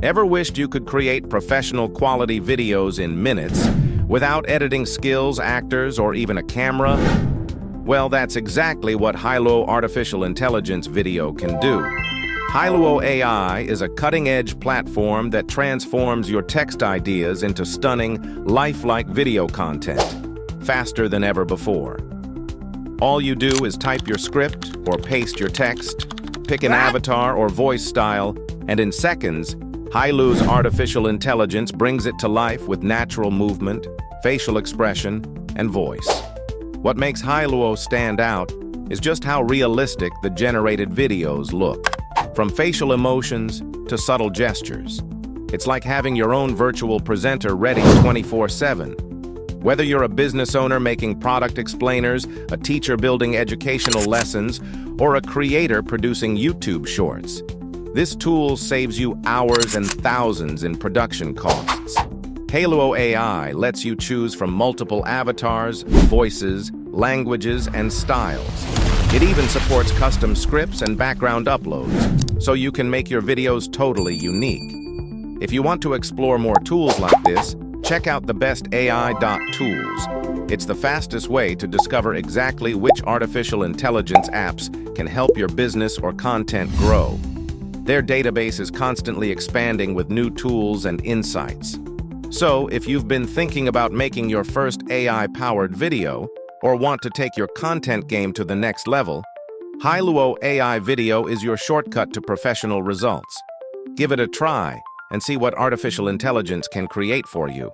Ever wished you could create professional quality videos in minutes without editing skills, actors, or even a camera? Well, that's exactly what Hailuo Artificial Intelligence Video can do. Hailuo AI is a cutting-edge platform that transforms your text ideas into stunning, lifelike video content, faster than ever before. All you do is type your script or paste your text, pick an avatar or voice style, and in seconds, Hailuo's artificial intelligence brings it to life with natural movement, facial expression, and voice. What makes Hailuo stand out is just how realistic the generated videos look. From facial emotions to subtle gestures. It's like having your own virtual presenter ready 24/7. Whether you're a business owner making product explainers, a teacher building educational lessons, or a creator producing YouTube shorts, this tool saves you hours and thousands in production costs. Hailuo AI lets you choose from multiple avatars, voices, languages, and styles. It even supports custom scripts and background uploads, so you can make your videos totally unique. If you want to explore more tools like this, check out the bestai.tools. It's the fastest way to discover exactly which artificial intelligence apps can help your business or content grow. Their database is constantly expanding with new tools and insights. So, if you've been thinking about making your first AI-powered video, or want to take your content game to the next level, Hailuo AI Video is your shortcut to professional results. Give it a try and see what artificial intelligence can create for you.